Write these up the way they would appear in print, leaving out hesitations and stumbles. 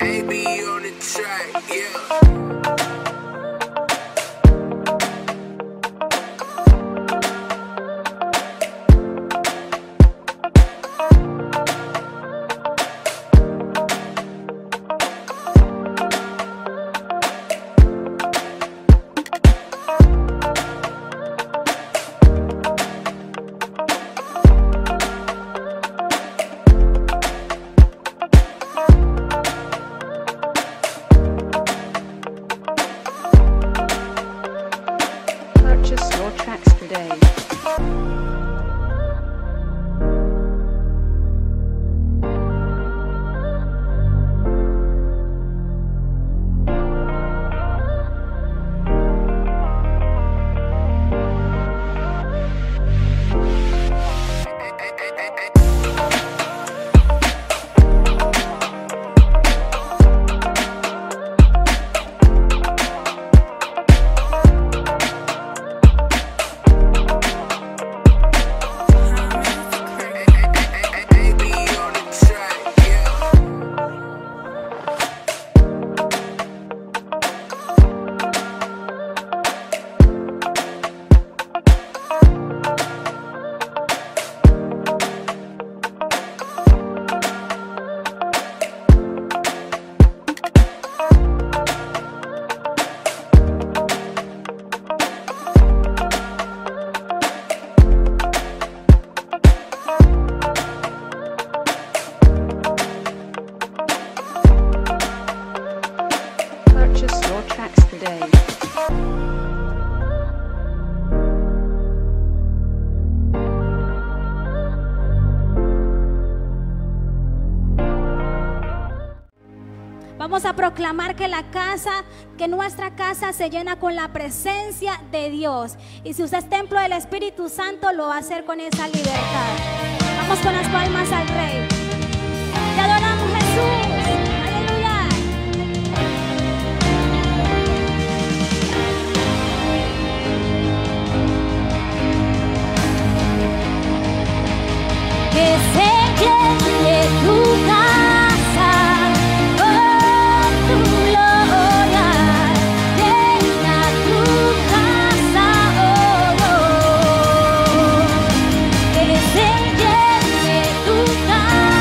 AB on the track, yeah. Purchase your tracks today. Purchase your tracks today. Vamos a proclamar que nuestra casa se llena con la presencia de Dios. Y si usted es templo del Espíritu Santo, lo va a hacer con esa libertad. Vamos con las palmas al Rey. Te adoramos, Jesús. Aleluya. Que se llene tu casa. Tu casa.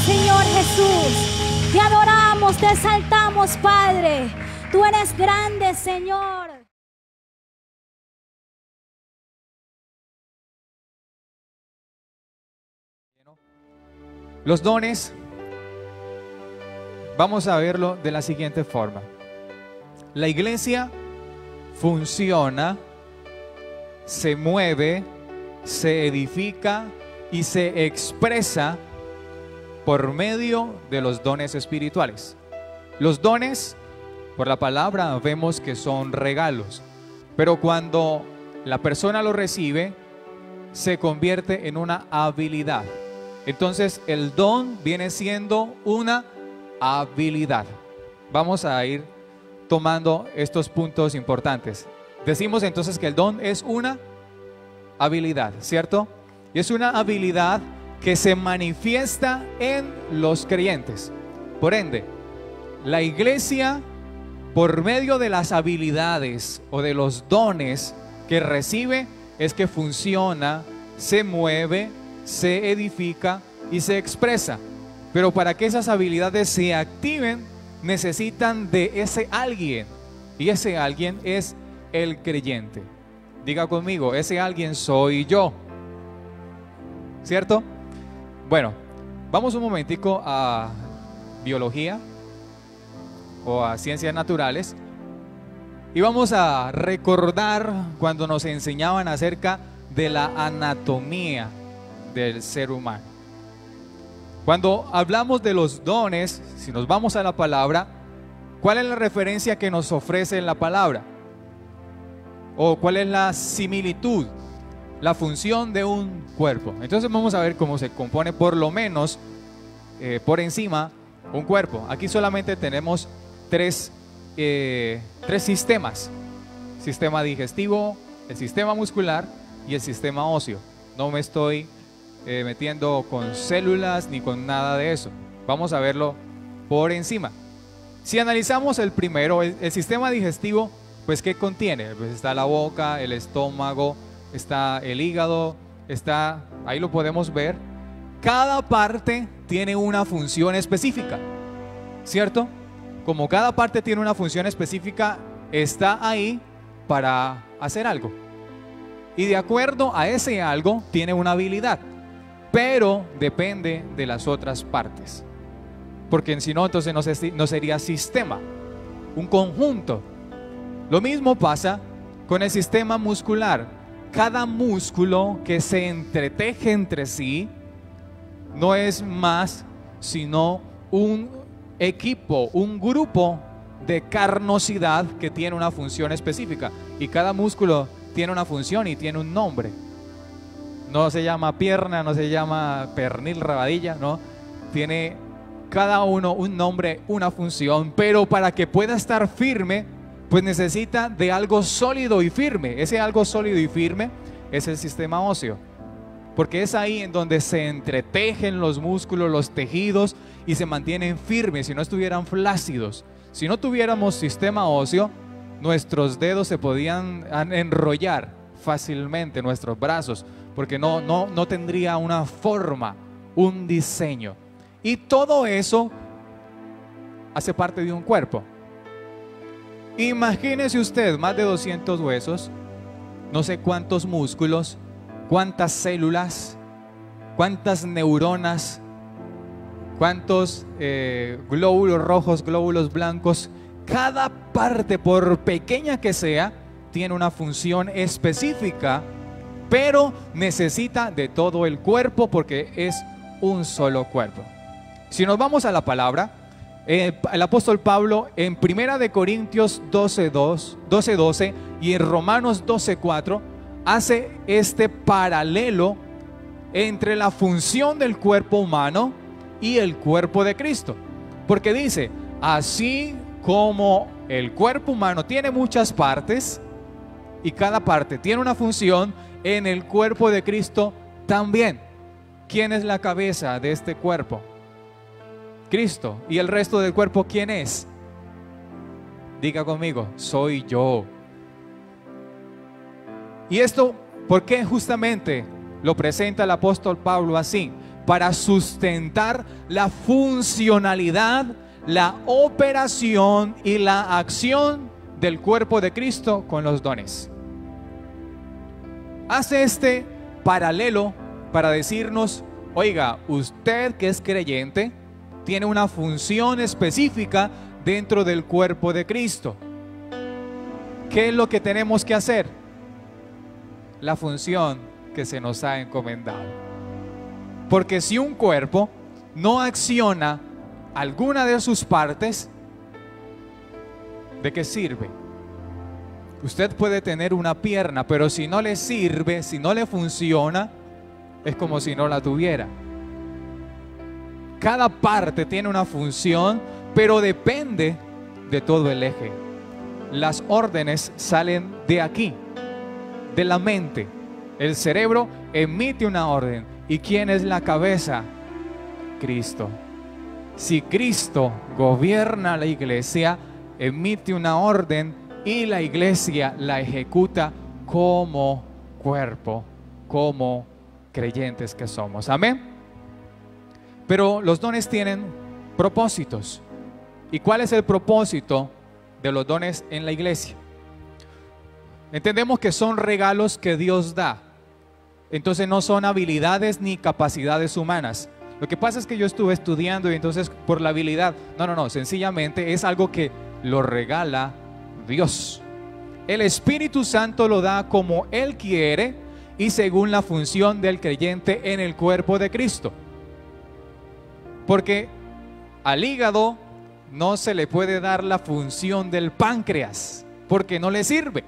Señor Jesús. Te adoramos, te exaltamos, Padre. Tú eres grande, Señor. Los dones, vamos a verlo de la siguiente forma. La iglesia funciona, se mueve, se edifica y se expresa por medio de los dones espirituales. Los dones, por la palabra, vemos que son regalos, pero cuando la persona lo recibe, se convierte en una habilidad. Entonces el don viene siendo una habilidad. Vamos a ir tomando estos puntos importantes. Decimos entonces que el don es una habilidad, ¿cierto? Y es una habilidad que se manifiesta en los creyentes. Por ende, la iglesia, por medio de las habilidades o de los dones que recibe, es que funciona, se mueve, se edifica y se expresa. Pero para que esas habilidades se activen, necesitan de ese alguien. Y ese alguien es el creyente. Diga conmigo, ese alguien soy yo. ¿Cierto? Bueno, vamos un momentico a biología o a ciencias naturales y vamos a recordar cuando nos enseñaban acerca de la anatomía del ser humano. Cuando hablamos de los dones, si nos vamos a la palabra, ¿cuál es la referencia que nos ofrece en la palabra? ¿O cuál es la similitud? La función de un cuerpo. Entonces vamos a ver cómo se compone por lo menos por encima un cuerpo. Aquí solamente tenemos tres sistemas: sistema digestivo, el sistema muscular y el sistema óseo. No me estoy metiendo con células ni con nada de eso. Vamos a verlo por encima. Si analizamos el primero, el sistema digestivo, pues ¿qué contiene? Pues está la boca, el estómago, está el hígado, está, ahí lo podemos ver. Cada parte tiene una función específica, ¿cierto? Como cada parte tiene una función específica, está ahí para hacer algo. Y de acuerdo a ese algo, tiene una habilidad, pero depende de las otras partes. Porque si no, entonces no sería sistema, un conjunto. Lo mismo pasa con el sistema muscular. Cada músculo que se entreteje entre sí no es más sino un equipo, un grupo de carnosidad que tiene una función específica. Y cada músculo tiene una función y tiene un nombre. No se llama pierna, no se llama pernil, rabadilla, no. Tiene cada uno un nombre, una función, pero para que pueda estar firme, pues necesita de algo sólido y firme. Ese algo sólido y firme es el sistema óseo, porque es ahí en donde se entretejen los músculos, los tejidos, y se mantienen firmes. Si no estuvieran flácidos, si no tuviéramos sistema óseo, nuestros dedos se podían enrollar fácilmente, nuestros brazos, porque no tendría una forma, un diseño. Y todo eso hace parte de un cuerpo. Imagínese usted más de 200 huesos, no sé cuántos músculos, cuántas células, cuántas neuronas, cuántos glóbulos rojos, glóbulos blancos. Cada parte, por pequeña que sea, tiene una función específica, pero necesita de todo el cuerpo porque es un solo cuerpo. Si nos vamos a la palabra, el apóstol Pablo en 1 Corintios 12:12 y en Romanos 12:4 hace este paralelo entre la función del cuerpo humano y el cuerpo de Cristo, porque dice: así como el cuerpo humano tiene muchas partes y cada parte tiene una función, en el cuerpo de Cristo también. ¿Quién es la cabeza de este cuerpo? Cristo. ¿Y el resto del cuerpo quién es? Diga conmigo: soy yo. Y esto, ¿por qué justamente lo presenta el apóstol Pablo así? para sustentar la funcionalidad, la operación y la acción del cuerpo de Cristo con los dones. Hace este paralelo para decirnos, oiga, usted que es creyente tiene una función específica dentro del cuerpo de Cristo. ¿Qué es lo que tenemos que hacer? La función que se nos ha encomendado. Porque si un cuerpo no acciona alguna de sus partes, ¿de qué sirve? Usted puede tener una pierna, pero si no le sirve, si no le funciona, es como si no la tuviera. Cada parte tiene una función, pero depende de todo el eje. Las órdenes salen de aquí, de la mente. El cerebro emite una orden. ¿Y quién es la cabeza? Cristo. Si Cristo gobierna la iglesia, emite una orden y la iglesia la ejecuta como cuerpo, como creyentes que somos. Amén. Pero los dones tienen propósitos. ¿Y cuál es el propósito de los dones en la iglesia? Entendemos que son regalos que Dios da. Entonces no son habilidades ni capacidades humanas. Lo que pasa es que yo estuve estudiando y entonces por la habilidad, no, sencillamente es algo que lo regala Dios. El Espíritu Santo lo da como Él quiere y según la función del creyente en el cuerpo de Cristo. Porque al hígado no se le puede dar la función del páncreas, porque no le sirve.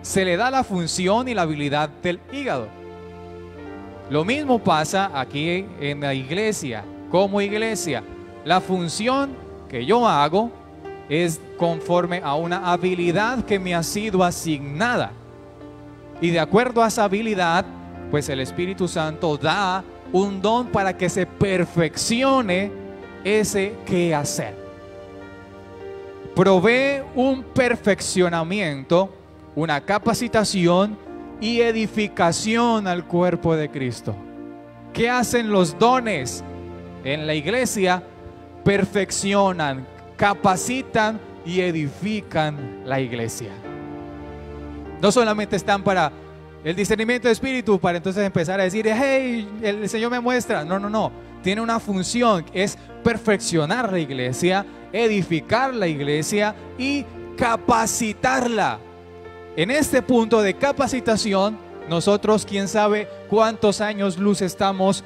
Se le da la función y la habilidad del hígado. Lo mismo pasa aquí en la iglesia. Como iglesia, la función que yo hago es conforme a una habilidad que me ha sido asignada. Y de acuerdo a esa habilidad, pues el Espíritu Santo da un don para que se perfeccione ese quehacer. Provee un perfeccionamiento, una capacitación y edificación al cuerpo de Cristo. ¿Qué hacen los dones en la iglesia? Perfeccionan, capacitan y edifican la iglesia. No solamente están para el discernimiento de espíritu, para entonces empezar a decir, hey, el Señor me muestra. No. Tiene una función, es perfeccionar la iglesia, edificar la iglesia y capacitarla. En este punto de capacitación, nosotros, quién sabe cuántos años luz estamos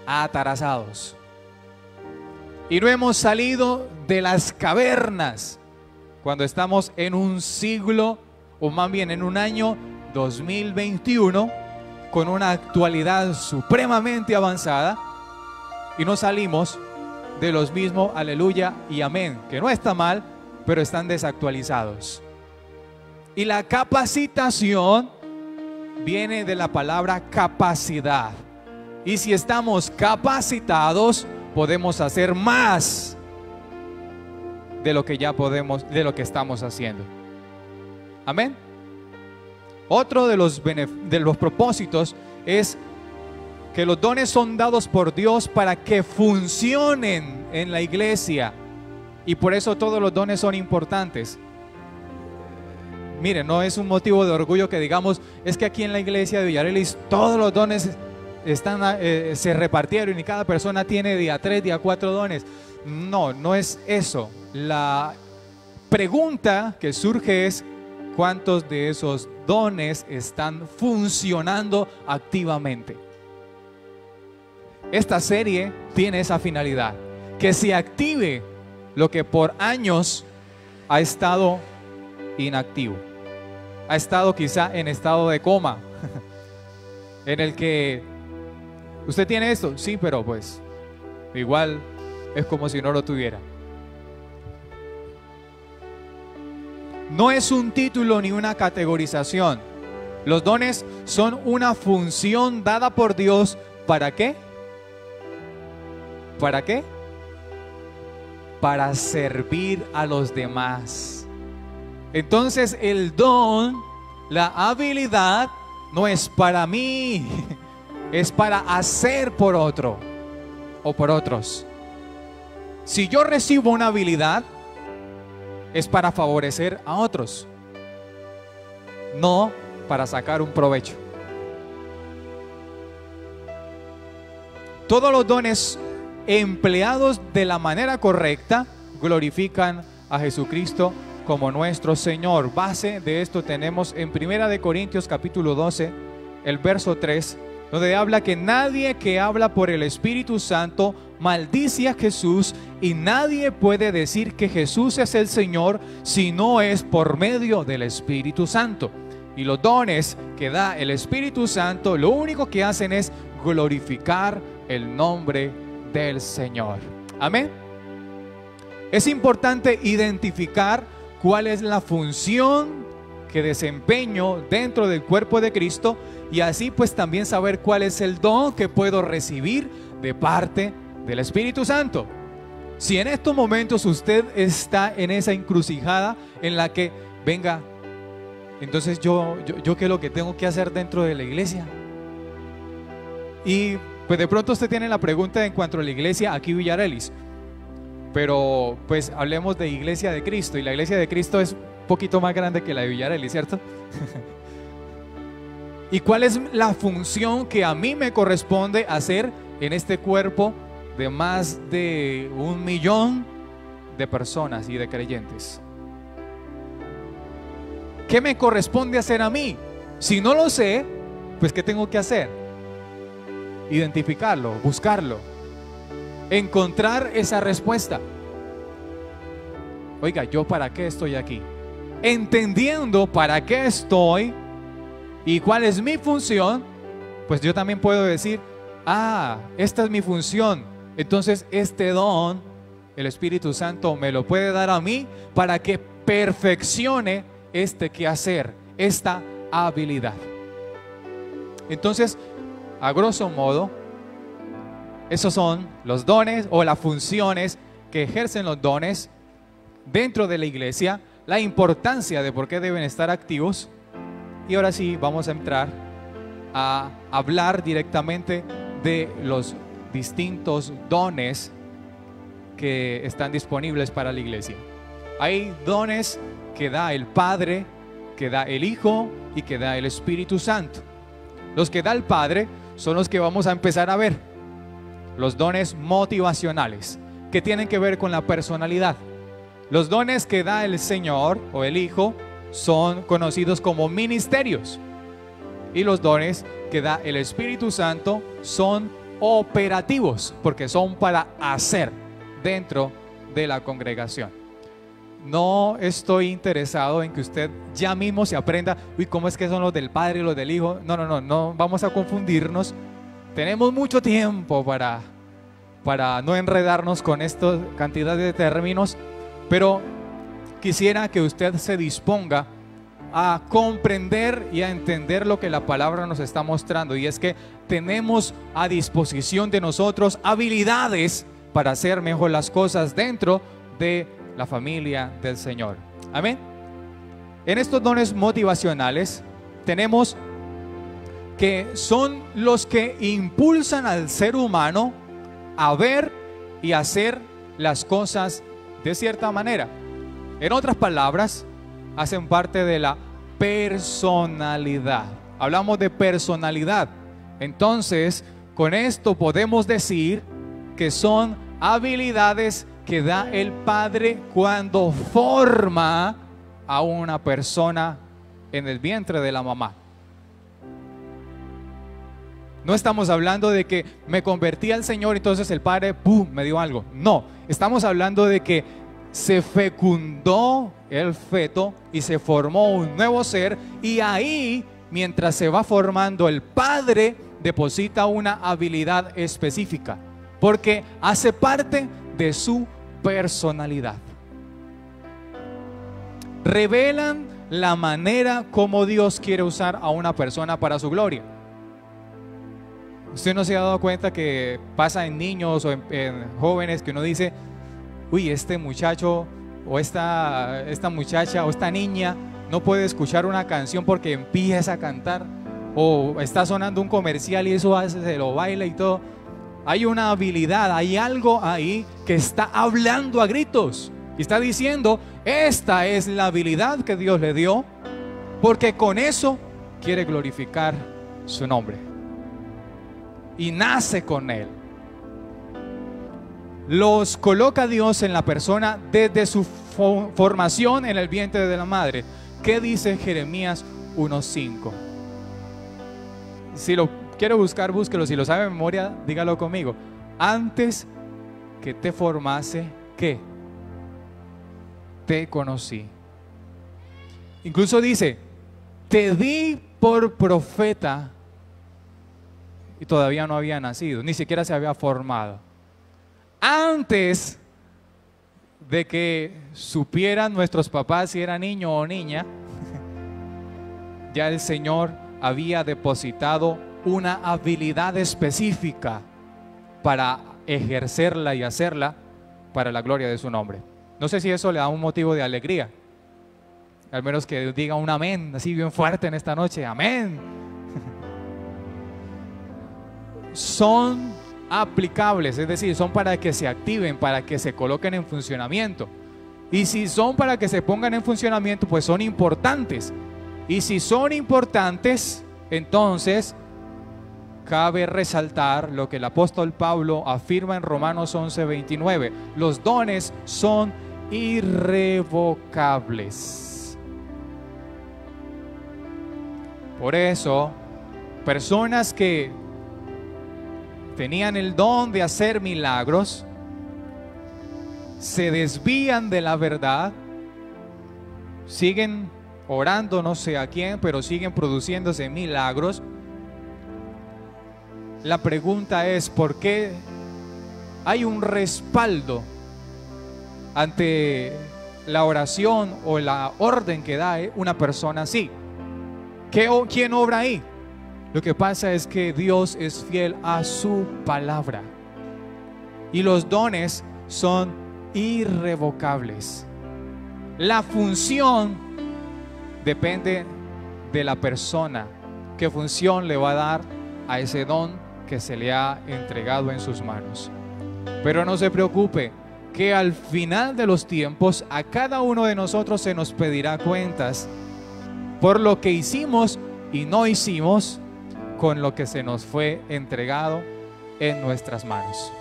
atarazados. Y no hemos salido de las cavernas cuando estamos en un siglo, o más bien en un año 2021, con una actualidad supremamente avanzada, y no salimos de los mismos aleluya y amén, que no está mal, pero están desactualizados. Y la capacitación viene de la palabra capacidad. Y si estamos capacitados, podemos hacer más de lo que ya podemos, de lo que estamos haciendo. Amén. Otro de los propósitos es que los dones son dados por Dios para que funcionen en la iglesia. Y por eso todos los dones son importantes. Miren, no es un motivo de orgullo que digamos, es que aquí en la iglesia de Villarelis todos los dones están, se repartieron y cada persona tiene día 3, día 4 dones. No es eso. La pregunta que surge es, ¿cuántos de esos dones están funcionando activamente? Esta serie tiene esa finalidad, que se active lo que por años ha estado inactivo, ha estado quizá en estado de coma, en el que usted tiene esto, sí, pero pues igual es como si no lo tuviera. No es un título ni una categorización. Los dones son una función dada por Dios. ¿Para qué? ¿Para qué? Para servir a los demás. Entonces el don, la habilidad, no es para mí, es para hacer por otro o por otros. Si yo recibo una habilidad, es para favorecer a otros, no para sacar un provecho. Todos los dones empleados de la manera correcta glorifican a Jesucristo como nuestro Señor. Base de esto tenemos en 1 Corintios capítulo 12, el verso 3, donde habla que nadie que habla por el Espíritu Santo maldice a Jesús, y nadie puede decir que Jesús es el Señor si no es por medio del Espíritu Santo. Y los dones que da el Espíritu Santo lo único que hacen es glorificar el nombre del Señor. Amén. Es importante identificar cuál es la función que desempeño dentro del cuerpo de Cristo, y así pues también saber cuál es el don que puedo recibir de parte del Espíritu Santo. Si en estos momentos usted está en esa encrucijada en la que, venga, entonces yo qué es lo que tengo que hacer dentro de la iglesia, y pues de pronto usted tiene la pregunta en cuanto a la iglesia aquí Villarelis, pero pues hablemos de Iglesia de Cristo, y la Iglesia de Cristo es un poquito más grande que la de Villarelis, ¿cierto? ¿Y cuál es la función que a mí me corresponde hacer en este cuerpo de más de 1 millón de personas y de creyentes? ¿Qué me corresponde hacer a mí? Si no lo sé, pues ¿qué tengo que hacer? Identificarlo, buscarlo, encontrar esa respuesta. Oiga, ¿yo para qué estoy aquí? Entendiendo para qué estoy y cuál es mi función, pues yo también puedo decir, esta es mi función. Entonces este don, el Espíritu Santo me lo puede dar a mí para que perfeccione este quehacer, esta habilidad. Entonces, a grosso modo, esos son los dones o las funciones que ejercen los dones dentro de la iglesia, la importancia de por qué deben estar activos. Y ahora sí vamos a entrar a hablar directamente de los distintos dones que están disponibles para la iglesia. Hay dones que da el Padre, que da el Hijo y que da el Espíritu Santo. Los que da el Padre son los que vamos a empezar a ver. Los dones motivacionales, que tienen que ver con la personalidad. Los dones que da el Señor o el Hijo son conocidos como ministerios. Y los dones que da el Espíritu Santo son operativos, porque son para hacer dentro de la congregación. No estoy interesado en que usted ya mismo se aprenda, ¿cómo es que son los del Padre y los del Hijo? No vamos a confundirnos. Tenemos mucho tiempo para no enredarnos con esta cantidad de términos, pero quisiera que usted se disponga a comprender y a entender lo que la palabra nos está mostrando, y es que tenemos a disposición de nosotros habilidades para hacer mejor las cosas dentro de la familia del Señor. Amén. En estos dones motivacionales tenemos que son los que impulsan al ser humano a ver y hacer las cosas de cierta manera. En otras palabras, hacen parte de la personalidad. Hablamos de personalidad. Entonces, con esto podemos decir que son habilidades que da el Padre cuando forma a una persona en el vientre de la mamá. No estamos hablando de que me convertí al Señor, entonces el Padre me dio algo. No, estamos hablando de que se fecundó el feto y se formó un nuevo ser, y ahí, mientras se va formando, el Padre deposita una habilidad específica, porque hace parte de su personalidad. Revelan la manera como Dios quiere usar a una persona para su gloria. ¿Usted no se ha dado cuenta que pasa en niños o en jóvenes que uno dice, este muchacho o esta muchacha o esta niña no puede escuchar una canción porque empieza a cantar? o está sonando un comercial y eso hace, se lo baila y todo. Hay una habilidad, hay algo ahí que está hablando a gritos y está diciendo, esta es la habilidad que Dios le dio, porque con eso quiere glorificar su nombre y nace con él. Los coloca Dios en la persona desde su formación en el vientre de la madre. ¿Qué dice Jeremías 1:5? Si lo quiero buscar, búsquelo. Si lo sabe de memoria, dígalo conmigo. Antes que te formase, ¿qué? Te conocí. Incluso dice, te di por profeta y todavía no había nacido, ni siquiera se había formado. Antes de que supieran nuestros papás si era niño o niña, ya el Señor había depositado una habilidad específica para ejercerla y hacerla para la gloria de su nombre. No sé si eso le da un motivo de alegría. Al menos que diga un amén, así bien fuerte en esta noche. Amén. Son aplicables, es decir, son para que se activen, para que se coloquen en funcionamiento. Y si son para que se pongan en funcionamiento, pues son importantes. Y si son importantes, entonces cabe resaltar lo que el apóstol Pablo afirma en Romanos 11:29. Los dones son irrevocables. Por eso, personas que tenían el don de hacer milagros se desvían de la verdad, siguen orando no sé a quién, pero siguen produciéndose milagros. La pregunta es, ¿por qué hay un respaldo ante la oración o la orden que da una persona así? ¿Quién obra ahí? Lo que pasa es que Dios es fiel a su palabra y los dones son irrevocables. La función depende de la persona. ¿Qué función le va a dar a ese don que se le ha entregado en sus manos? Pero no se preocupe, que al final de los tiempos a cada uno de nosotros se nos pedirá cuentas por lo que hicimos y no hicimos con lo que se nos fue entregado en nuestras manos.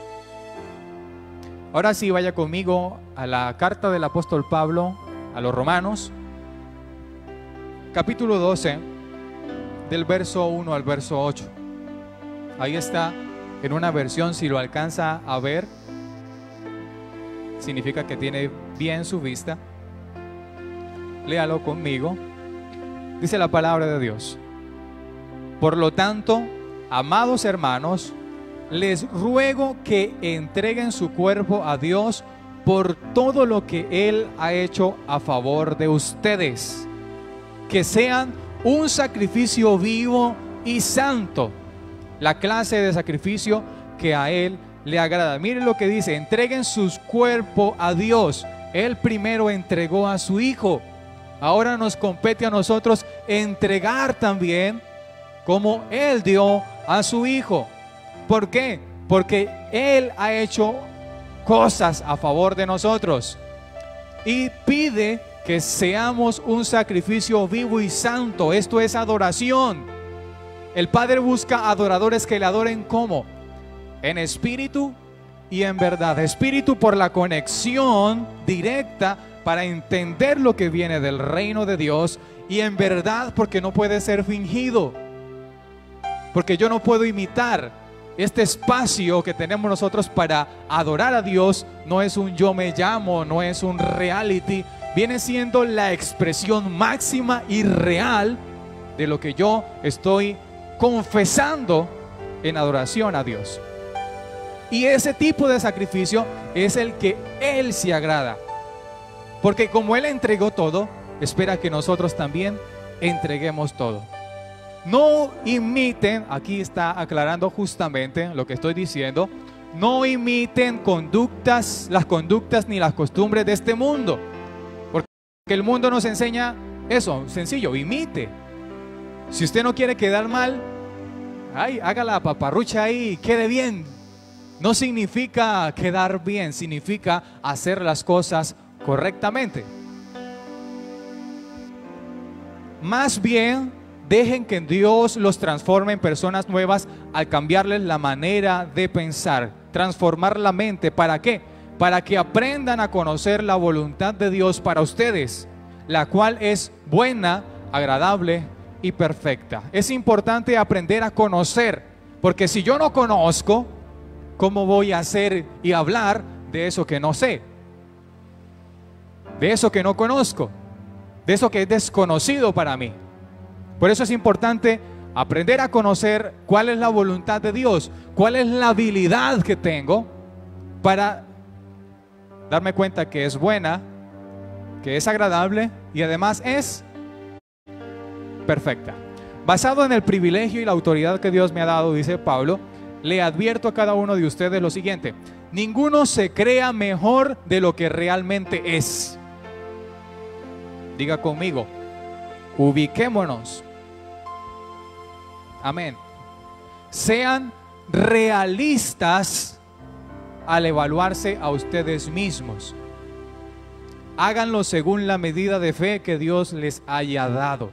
Ahora sí, vaya conmigo a la carta del apóstol Pablo a los Romanos, capítulo 12, del verso 1 al verso 8. Ahí está en una versión, si lo alcanza a ver, significa que tiene bien su vista. Léalo conmigo. Dice la palabra de Dios: por lo tanto, amados hermanos, les ruego que entreguen su cuerpo a Dios por todo lo que Él ha hecho a favor de ustedes, que sean un sacrificio vivo y santo, la clase de sacrificio que a Él le agrada. Miren lo que dice: entreguen sus cuerpos a Dios. Él primero entregó a su Hijo. Ahora nos compete a nosotros entregar también como Él dio a su Hijo. ¿Por qué? Porque Él ha hecho cosas a favor de nosotros y pide que seamos un sacrificio vivo y santo. Esto es adoración. El Padre busca adoradores que le adoren ¿cómo? En espíritu y en verdad. Espíritu por la conexión directa para entender lo que viene del reino de Dios, y en verdad porque no puede ser fingido, porque yo no puedo imitar. Este espacio que tenemos nosotros para adorar a Dios no es un yo me llamo, no es un reality, viene siendo la expresión máxima y real de lo que yo estoy confesando en adoración a Dios. Y ese tipo de sacrificio es el que Él se agrada, porque como Él entregó todo, espera que nosotros también entreguemos todo. No imiten, aquí está aclarando justamente lo que estoy diciendo, no imiten las conductas ni las costumbres de este mundo, porque el mundo nos enseña eso, sencillo, imite. Si usted no quiere quedar mal, ay, haga la paparrucha ahí, quede bien. No significa quedar bien, significa hacer las cosas correctamente. Más bien, dejen que Dios los transforme en personas nuevas al cambiarles la manera de pensar, transformar la mente. ¿Para qué? Para que aprendan a conocer la voluntad de Dios para ustedes, la cual es buena, agradable y perfecta. Es importante aprender a conocer, porque si yo no conozco, ¿cómo voy a hacer y hablar de eso que no sé? De eso que no conozco, de eso que es desconocido para mí. Por eso es importante aprender a conocer cuál es la voluntad de Dios, cuál es la habilidad que tengo para darme cuenta que es buena, que es agradable y además es perfecta. Basado en el privilegio y la autoridad que Dios me ha dado, dice Pablo, le advierto a cada uno de ustedes lo siguiente: ninguno se crea mejor de lo que realmente es. Diga conmigo, ubiquémonos. Amén. Sean realistas al evaluarse a ustedes mismos. Háganlo según la medida de fe que Dios les haya dado.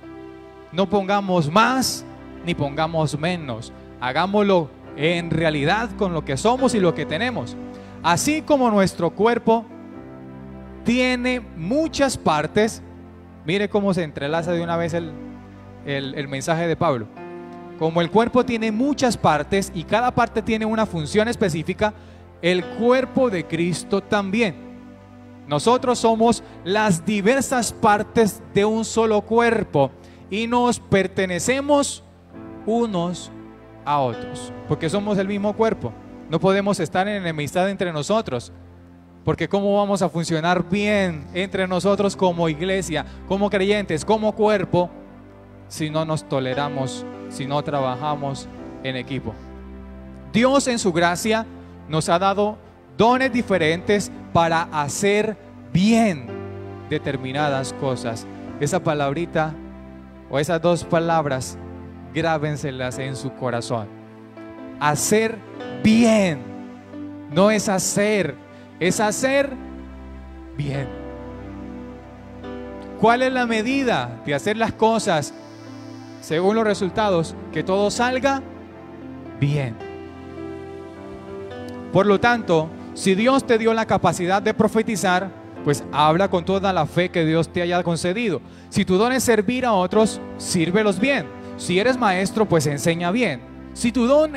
No pongamos más ni pongamos menos. Hagámoslo en realidad con lo que somos y lo que tenemos. Así como nuestro cuerpo tiene muchas partes, mire cómo se entrelaza de una vez el mensaje de Pablo. Como el cuerpo tiene muchas partes y cada parte tiene una función específica, el cuerpo de Cristo también. Nosotros somos las diversas partes de un solo cuerpo y nos pertenecemos unos a otros, porque somos el mismo cuerpo. No podemos estar en enemistad entre nosotros, porque ¿cómo vamos a funcionar bien entre nosotros como iglesia, como creyentes, como cuerpo, si no nos toleramos, si no trabajamos en equipo? Dios en su gracia nos ha dado dones diferentes para hacer bien determinadas cosas. Esa palabrita o esas dos palabras, grábenselas en su corazón. Hacer bien. No es hacer, es hacer bien. ¿Cuál es la medida de hacer las cosas según los resultados? Que todo salga bien. Por lo tanto, si Dios te dio la capacidad de profetizar, pues habla con toda la fe que Dios te haya concedido. Si tu don es servir a otros, sírvelos bien. Si eres maestro, pues enseña bien. Si tu don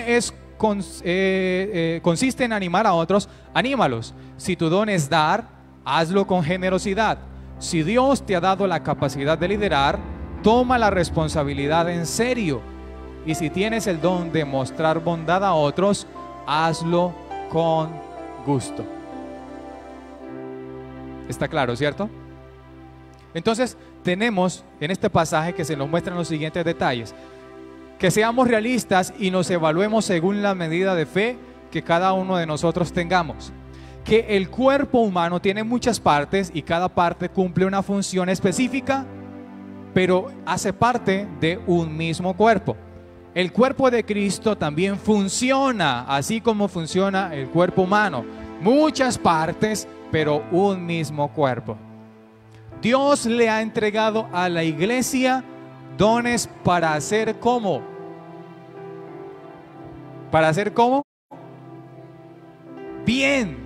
consiste en animar a otros, anímalos. Si tu don es dar, hazlo con generosidad. Si Dios te ha dado la capacidad de liderar, toma la responsabilidad en serio. Y si tienes el don de mostrar bondad a otros, hazlo con gusto. ¿Está claro, cierto? Entonces tenemos en este pasaje que se nos muestran los siguientes detalles: que seamos realistas y nos evaluemos según la medida de fe que cada uno de nosotros tengamos. Que el cuerpo humano tiene muchas partes y cada parte cumple una función específica, pero hace parte de un mismo cuerpo. El cuerpo de Cristo también funciona así como funciona el cuerpo humano. Muchas partes, pero un mismo cuerpo. Dios le ha entregado a la iglesia dones para hacer ¿cómo? ¿Para hacer cómo? Bien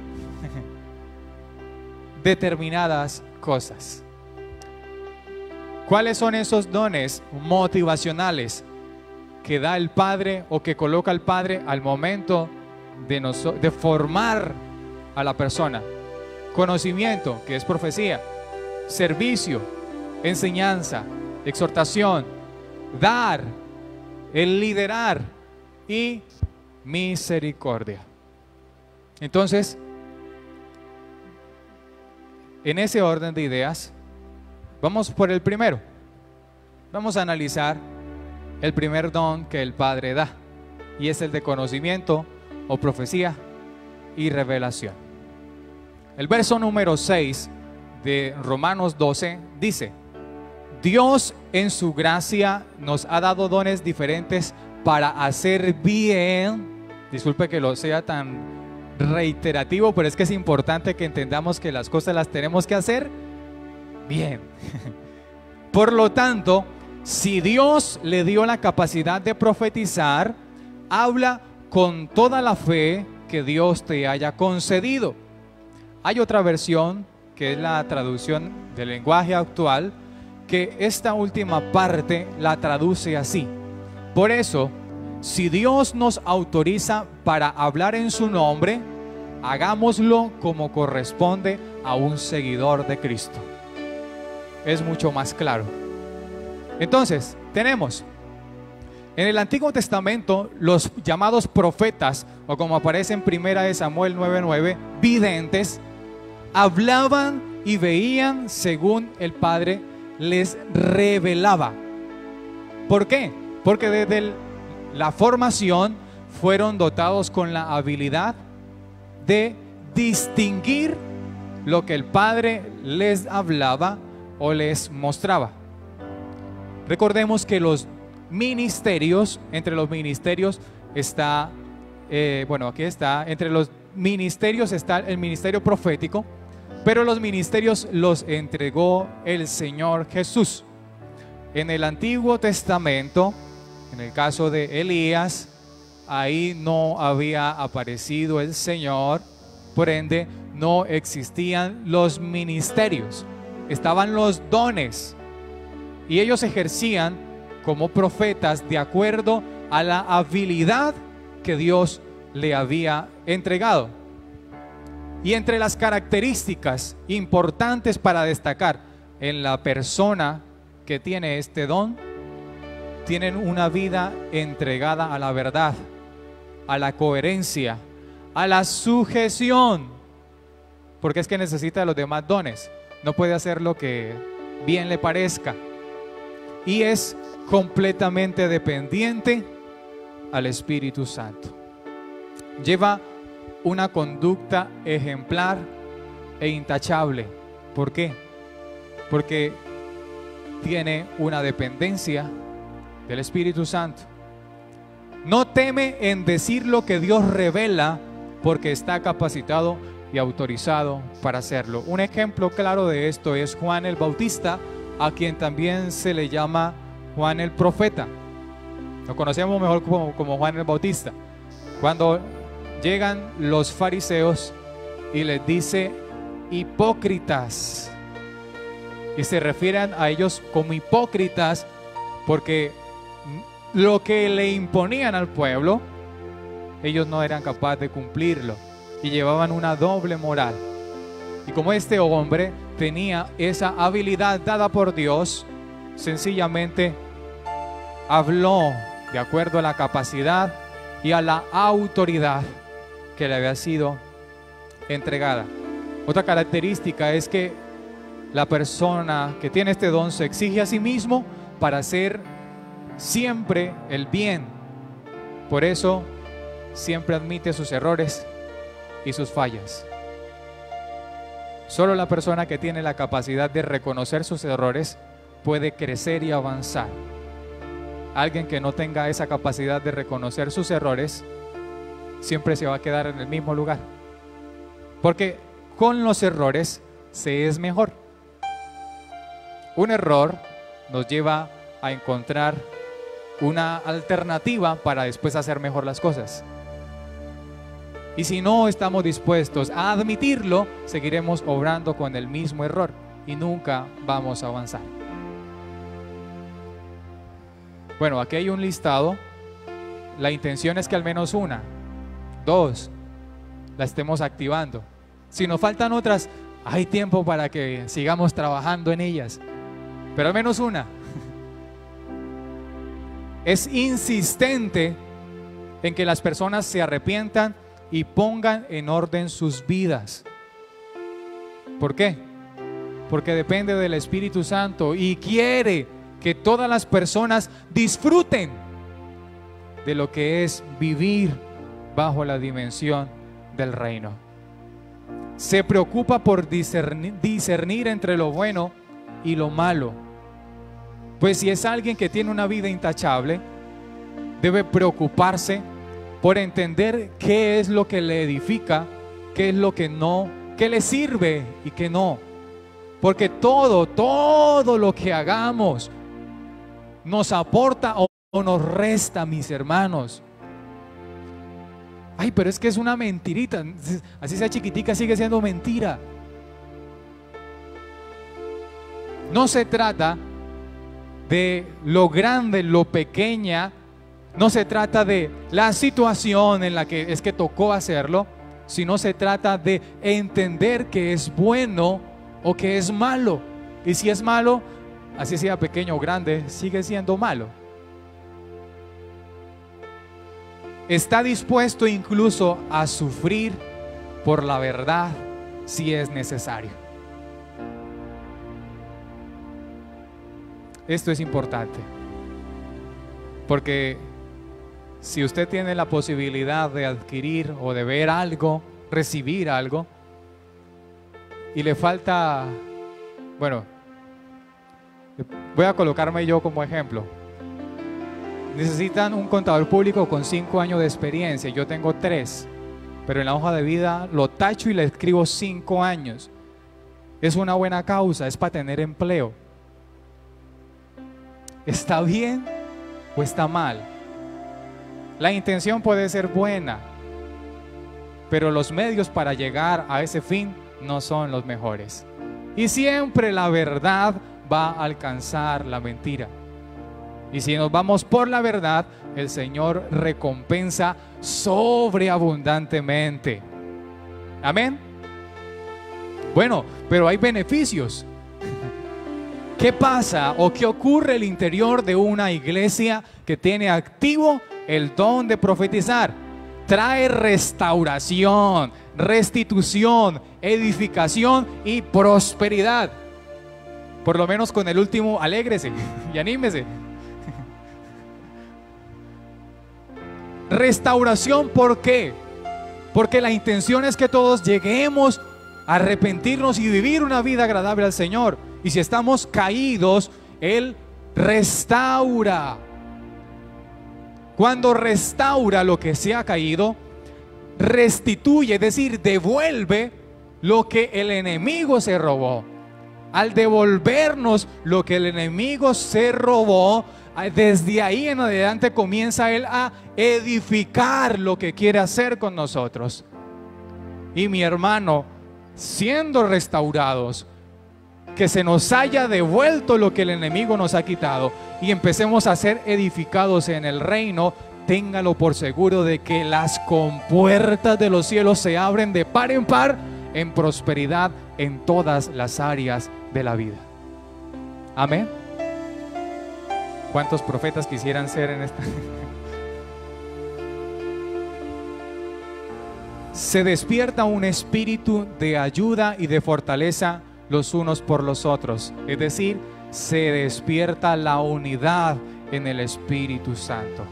determinadas cosas. ¿Cuáles son esos dones motivacionales que da el Padre o que coloca el Padre al momento de formar a la persona? Conocimiento, que es profecía; servicio, enseñanza, exhortación; dar, el liderar; y misericordia. Entonces, en ese orden de ideas, vamos por el primero. Vamos a analizar el primer don que el Padre da, y es el de conocimiento o profecía y revelación. El verso número 6 de Romanos 12 dice: Dios en su gracia nos ha dado dones diferentes para hacer bien. Disculpe que lo sea tan reiterativo, pero es que es importante que entendamos que las cosas las tenemos que hacer bien. Por lo tanto, si Dios le dio la capacidad de profetizar, habla con toda la fe que Dios te haya concedido. Hay otra versión, que es la traducción del lenguaje actual, que esta última parte la traduce así: por eso, si Dios nos autoriza para hablar en su nombre, hagámoslo como corresponde a un seguidor de Cristo. Es mucho más claro. Entonces, tenemos en el Antiguo Testamento los llamados profetas, o como aparece en 1 Samuel 9:9, videntes, hablaban y veían según el Padre les revelaba. ¿Por qué? Porque desde la formación fueron dotados con la habilidad de distinguir lo que el Padre les hablaba o les mostraba. Recordemos que los ministerios, entre los ministerios está, aquí está, entre los ministerios está el ministerio profético, pero los ministerios los entregó el Señor Jesús. En el Antiguo Testamento, en el caso de Elías, ahí no había aparecido el Señor, por ende no existían los ministerios, estaban los dones, y ellos ejercían como profetas de acuerdo a la habilidad que Dios le había entregado. Y entre las características importantes para destacar en la persona que tiene este don, tienen una vida entregada a la verdad, a la coherencia, a la sujeción, porque es que necesita los demás dones, no puede hacer lo que bien le parezca, y es completamente dependiente al Espíritu Santo. Lleva una conducta ejemplar e intachable. ¿Por qué? Porque tiene una dependencia del Espíritu Santo. No teme en decir lo que Dios revela, porque está capacitado y autorizado para hacerlo. Un ejemplo claro de esto es Juan el Bautista, a quien también se le llama Juan el Profeta. Lo conocemos mejor como Juan el Bautista. Cuando llegan los fariseos y les dice hipócritas, y se refieren a ellos como hipócritas porque lo que le imponían al pueblo, ellos no eran capaces de cumplirlo y llevaban una doble moral. Y como este hombre tenía esa habilidad dada por Dios, sencillamente habló de acuerdo a la capacidad y a la autoridad que le había sido entregada. Otra característica es que la persona que tiene este don se exige a sí mismo para hacer siempre el bien. Por eso siempre admite sus errores y sus fallas. Solo la persona que tiene la capacidad de reconocer sus errores puede crecer y avanzar. Alguien que no tenga esa capacidad de reconocer sus errores siempre se va a quedar en el mismo lugar, porque con los errores se es mejor. Un error nos lleva a encontrar una alternativa para después hacer mejor las cosas. Y si no estamos dispuestos a admitirlo, seguiremos obrando con el mismo error y nunca vamos a avanzar. Bueno, aquí hay un listado. La intención es que al menos una, dos, la estemos activando. Si nos faltan otras, hay tiempo para que sigamos trabajando en ellas, pero al menos una. Es insistente en que las personas se arrepientan y pongan en orden sus vidas. ¿Por qué? Porque depende del Espíritu Santo y quiere que todas las personas disfruten de lo que es vivir bajo la dimensión del reino. Se preocupa por discernir entre lo bueno y lo malo. Pues si es alguien que tiene una vida intachable, debe preocuparse por entender qué es lo que le edifica, qué es lo que no, qué le sirve y qué no. Porque todo lo que hagamos nos aporta o nos resta, mis hermanos. Ay, pero es que es una mentirita. Así sea chiquitica, sigue siendo mentira. No se trata de lo grande, lo pequeña. No se trata de la situación en la que es que tocó hacerlo, sino se trata de entender que es bueno o que es malo. Y si es malo, así sea pequeño o grande, sigue siendo malo. Está dispuesto incluso a sufrir por la verdad si es necesario. Esto es importante, porque si usted tiene la posibilidad de adquirir o de ver algo, recibir algo, y le falta, bueno, voy a colocarme yo como ejemplo. Necesitan un contador público con 5 años de experiencia. Yo tengo 3, pero en la hoja de vida lo tacho y le escribo 5 años. Es una buena causa, es para tener empleo. ¿Está bien o está mal? La intención puede ser buena, pero los medios para llegar a ese fin no son los mejores. Y siempre la verdad va a alcanzar la mentira. Y si nos vamos por la verdad, el Señor recompensa sobreabundantemente. Amén. Bueno, pero hay beneficios. ¿Qué pasa o qué ocurre en el interior de una iglesia que tiene activo el don de profetizar? Trae restauración, restitución, edificación y prosperidad. Por lo menos con el último, alégrese y anímese. Restauración, ¿por qué? Porque la intención es que todos lleguemos a arrepentirnos y vivir una vida agradable al Señor. Y si estamos caídos, Él restaura. Cuando restaura lo que se ha caído, restituye, es decir, devuelve lo que el enemigo se robó. Al devolvernos lo que el enemigo se robó, desde ahí en adelante comienza Él a edificar lo que quiere hacer con nosotros. Y mi hermano, siendo restaurados, que se nos haya devuelto lo que el enemigo nos ha quitado y empecemos a ser edificados en el reino, téngalo por seguro de que las compuertas de los cielos se abren de par en par en prosperidad en todas las áreas de la vida. Amén. ¿Cuántos profetas quisieran ser en esta? Se despierta un espíritu de ayuda y de fortaleza los unos por los otros. Es decir, se despierta la unidad en el Espíritu Santo.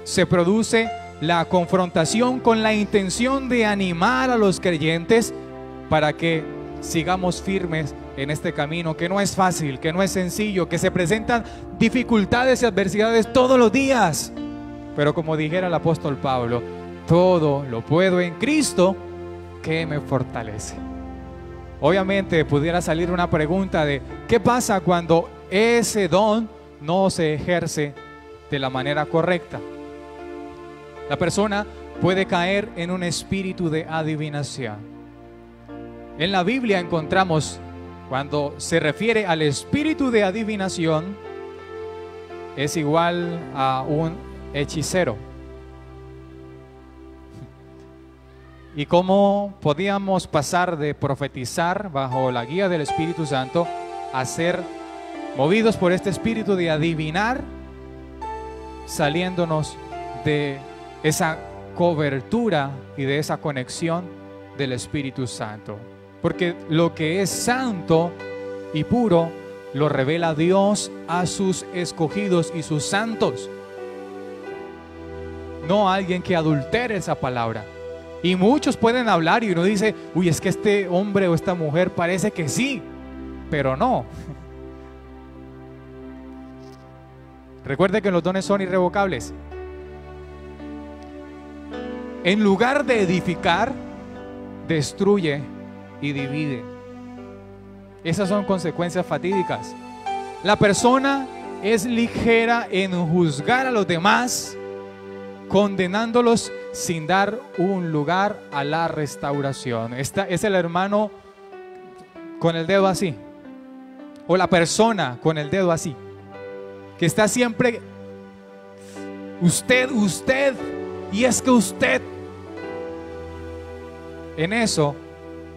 Se produce la confrontación con la intención de animar a los creyentes para que sigamos firmes en este camino que no es fácil, que no es sencillo, que se presentan dificultades y adversidades todos los días. Pero como dijera el apóstol Pablo, todo lo puedo en Cristo que me fortalece. Obviamente pudiera salir una pregunta de ¿qué pasa cuando ese don no se ejerce de la manera correcta? La persona puede caer en un espíritu de adivinación. En la Biblia encontramos, cuando se refiere al espíritu de adivinación, es igual a un hechicero. ¿Y cómo podíamos pasar de profetizar bajo la guía del Espíritu Santo a ser movidos por este espíritu de adivinar, saliéndonos de esa cobertura y de esa conexión del Espíritu Santo? Porque lo que es santo y puro lo revela Dios a sus escogidos y sus santos, no a alguien que adultere esa palabra. Y muchos pueden hablar y uno dice, uy, es que este hombre o esta mujer parece que sí, pero no. Recuerde que los dones son irrevocables. En lugar de edificar, destruye y divide. Esas son consecuencias fatídicas. La persona es ligera en juzgar a los demás, condenándolos sin dar un lugar a la restauración. Esta es el hermano con el dedo así, o la persona con el dedo así, que está siempre usted, y es que usted. En eso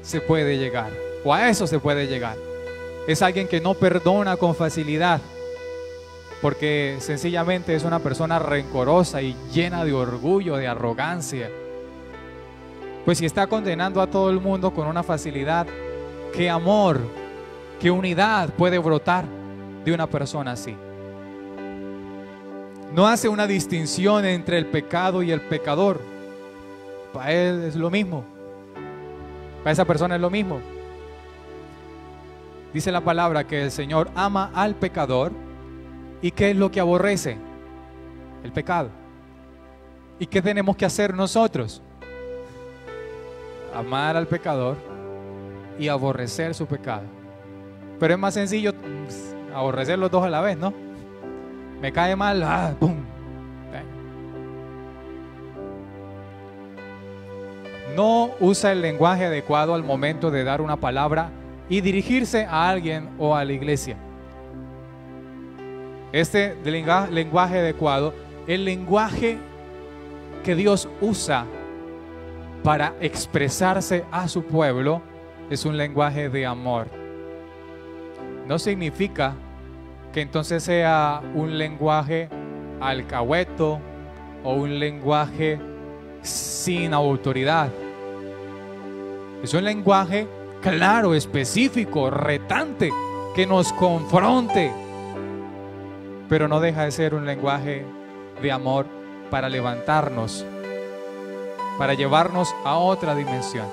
se puede llegar, o a eso se puede llegar. Es alguien que no perdona con facilidad, porque sencillamente es una persona rencorosa y llena de orgullo, de arrogancia. Pues si está condenando a todo el mundo con una facilidad, ¿qué amor, qué unidad puede brotar de una persona así? No hace una distinción entre el pecado y el pecador. Para él es lo mismo. Para esa persona es lo mismo. Dice la palabra que el Señor ama al pecador. ¿Y qué es lo que aborrece? El pecado. ¿Y qué tenemos que hacer nosotros? Amar al pecador y aborrecer su pecado. Pero es más sencillo aborrecer los dos a la vez, ¿no? Me cae mal, ¡pum! No usa el lenguaje adecuado al momento de dar una palabra y dirigirse a alguien o a la iglesia. Este lenguaje adecuado, el lenguaje que Dios usa para expresarse a su pueblo, es un lenguaje de amor. No significa que entonces sea un lenguaje alcahueto o un lenguaje sin autoridad. Es un lenguaje claro, específico, retante, que nos confronte, pero no deja de ser un lenguaje de amor para levantarnos, para llevarnos a otra dimensión.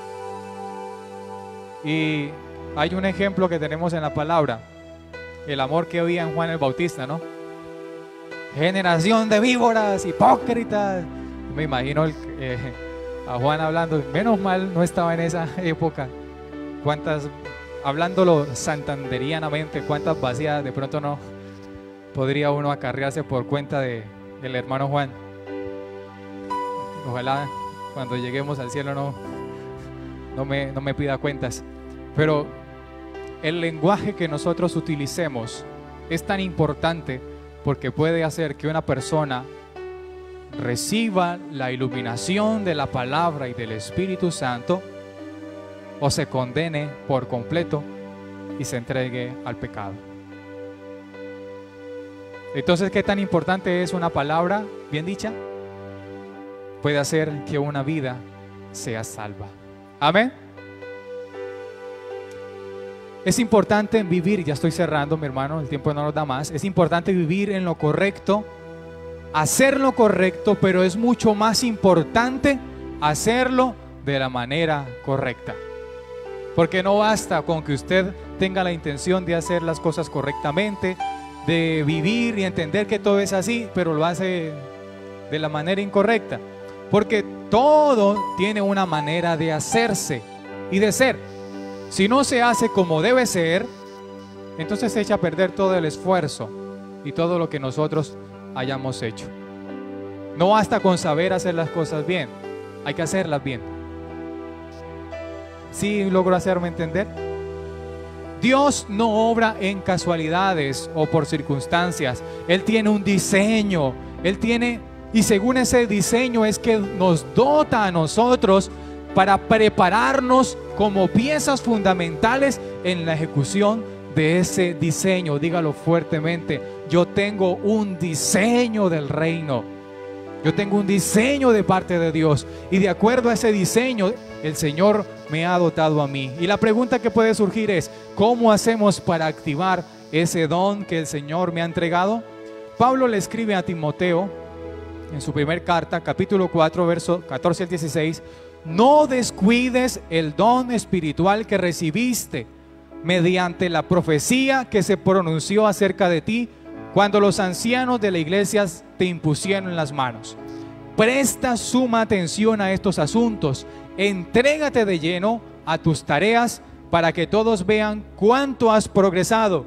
Y hay un ejemplo que tenemos en la palabra, el amor que había en Juan el Bautista, ¿no? Generación de víboras, hipócritas. Me imagino a Juan hablando, menos mal no estaba en esa época. Cuántas, hablándolo santanderianamente, cuántas vacías de pronto no podría uno acarrearse por cuenta del hermano Juan. Ojalá cuando lleguemos al cielo no me pida cuentas. Pero el lenguaje que nosotros utilicemos es tan importante porque puede hacer que una persona reciba la iluminación de la palabra y del Espíritu Santo, o se condene por completo y se entregue al pecado. Entonces, ¿qué tan importante es una palabra bien dicha? Puede hacer que una vida sea salva. Amén. Es importante vivir, ya estoy cerrando, mi hermano, el tiempo no nos da más. Es importante vivir en lo correcto, hacer lo correcto, pero es mucho más importante hacerlo de la manera correcta. Porque no basta con que usted tenga la intención de hacer las cosas correctamente, de vivir y entender que todo es así, pero lo hace de la manera incorrecta. Porque todo tiene una manera de hacerse y de ser. Si no se hace como debe ser, entonces se echa a perder todo el esfuerzo y todo lo que nosotros hayamos hecho. No basta con saber hacer las cosas bien, hay que hacerlas bien. ¿Sí logro hacerme entender? Dios no obra en casualidades o por circunstancias. Él tiene un diseño, y según ese diseño es que nos dota a nosotros para prepararnos como piezas fundamentales en la ejecución de ese diseño. Dígalo fuertemente: yo tengo un diseño del reino, yo tengo un diseño de parte de Dios, y de acuerdo a ese diseño el Señor me ha dotado a mí. Y la pregunta que puede surgir es: ¿cómo hacemos para activar ese don que el Señor me ha entregado? Pablo le escribe a Timoteo en su primer carta, capítulo 4, verso 14 al 16: no descuides el don espiritual que recibiste mediante la profecía que se pronunció acerca de ti cuando los ancianos de la iglesia te impusieron las manos. Presta suma atención a estos asuntos. Entrégate de lleno a tus tareas para que todos vean cuánto has progresado.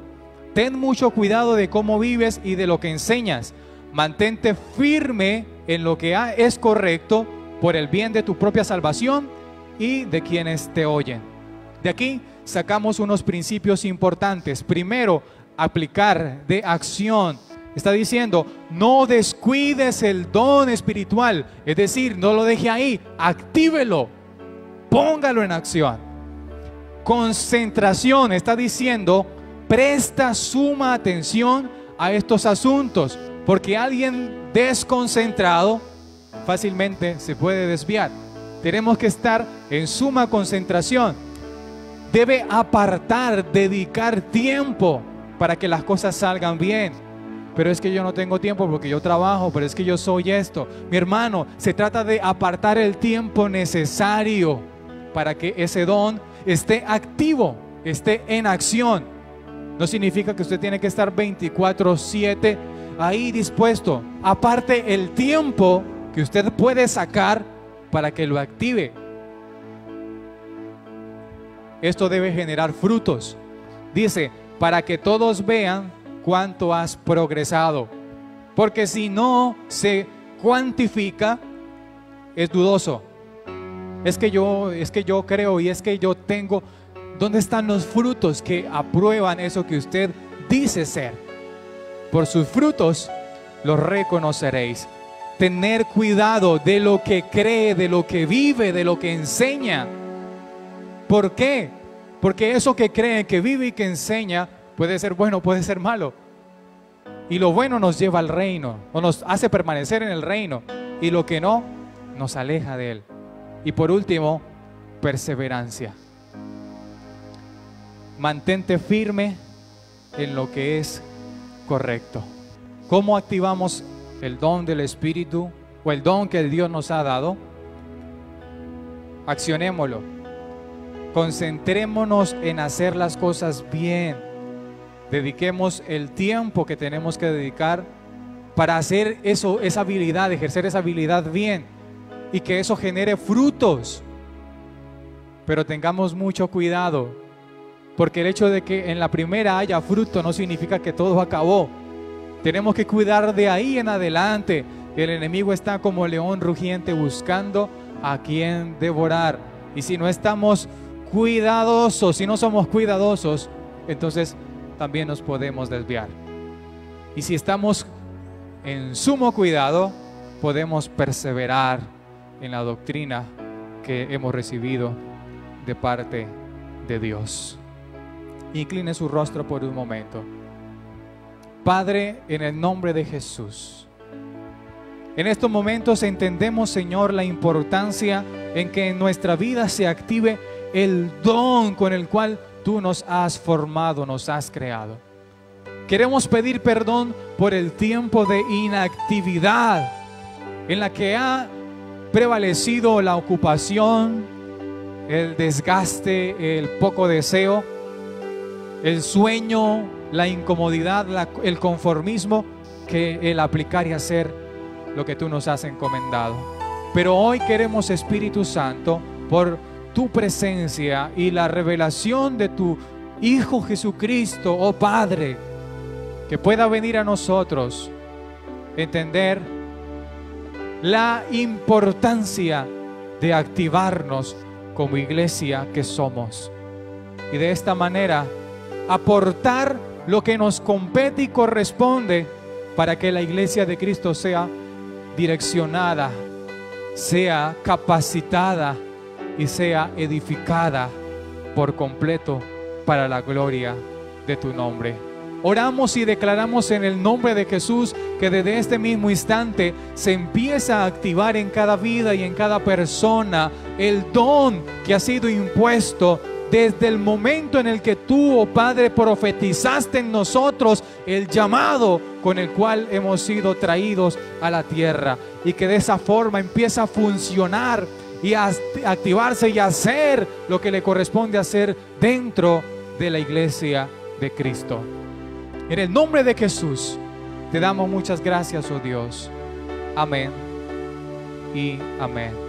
Ten mucho cuidado de cómo vives y de lo que enseñas. Mantente firme en lo que es correcto por el bien de tu propia salvación y de quienes te oyen. De aquí sacamos unos principios importantes. Primero, aplicar de acción. Está diciendo, no descuides el don espiritual. Es decir, no lo deje ahí, actívelo, póngalo en acción. Concentración, está diciendo, presta suma atención a estos asuntos, porque alguien desconcentrado fácilmente se puede desviar. Tenemos que estar en suma concentración. Debe apartar, dedicar tiempo para que las cosas salgan bien. Pero es que yo no tengo tiempo porque yo trabajo, pero es que yo soy esto. Mi hermano, se trata de apartar el tiempo necesario para que ese don esté activo, esté en acción. No significa que usted tiene que estar 24/7 ahí dispuesto. Aparte el tiempo que usted puede sacar para que lo active. Esto debe generar frutos. Dice, para que todos vean cuánto has progresado. Porque si no se cuantifica, es dudoso. Es que yo creo y es que yo tengo. ¿Dónde están los frutos que aprueban eso que usted dice ser? Por sus frutos los reconoceréis. Tener cuidado de lo que cree, de lo que vive, de lo que enseña. ¿Por qué? Porque eso que cree, que vive y que enseña puede ser bueno, puede ser malo. Y lo bueno nos lleva al reino, o nos hace permanecer en el reino. Y lo que no, nos aleja de él. Y por último, perseverancia. Mantente firme en lo que es correcto. ¿Cómo activamos el don del Espíritu o el don que Dios nos ha dado? Accionémoslo. Concentrémonos en hacer las cosas bien. Dediquemos el tiempo que tenemos que dedicar para hacer eso, esa habilidad, ejercer esa habilidad bien, y que eso genere frutos. Pero tengamos mucho cuidado, porque el hecho de que en la primera haya fruto no significa que todo acabó. Tenemos que cuidar de ahí en adelante. El enemigo está como león rugiente buscando a quien devorar. Y si no estamos cuidadosos, si no somos cuidadosos, entonces también nos podemos desviar. Y si estamos en sumo cuidado, podemos perseverar en la doctrina que hemos recibido de parte de Dios. Incline su rostro por un momento. Padre, en el nombre de Jesús, en estos momentos entendemos, Señor, la importancia en que en nuestra vida se active el don con el cual tú nos has formado, nos has creado. Queremos pedir perdón por el tiempo de inactividad en la que ha prevalecido la ocupación, el desgaste, el poco deseo, el sueño, la incomodidad, el conformismo, que el aplicar y hacer lo que tú nos has encomendado. Pero hoy queremos, Espíritu Santo, por tu presencia y la revelación de tu Hijo Jesucristo, oh Padre, que pueda venir a nosotros, entender la importancia de activarnos como iglesia que somos, y de esta manera aportar lo que nos compete y corresponde para que la iglesia de Cristo sea direccionada, sea capacitada y sea edificada por completo para la gloria de tu nombre. Oramos y declaramos en el nombre de Jesús que desde este mismo instante se empieza a activar en cada vida y en cada persona el don que ha sido impuesto desde el momento en el que tú, oh Padre, profetizaste en nosotros el llamado con el cual hemos sido traídos a la tierra, y que de esa forma empieza a funcionar y a activarse y a hacer lo que le corresponde hacer dentro de la iglesia de Cristo. En el nombre de Jesús, Te damos muchas gracias, oh Dios. Amén y amén.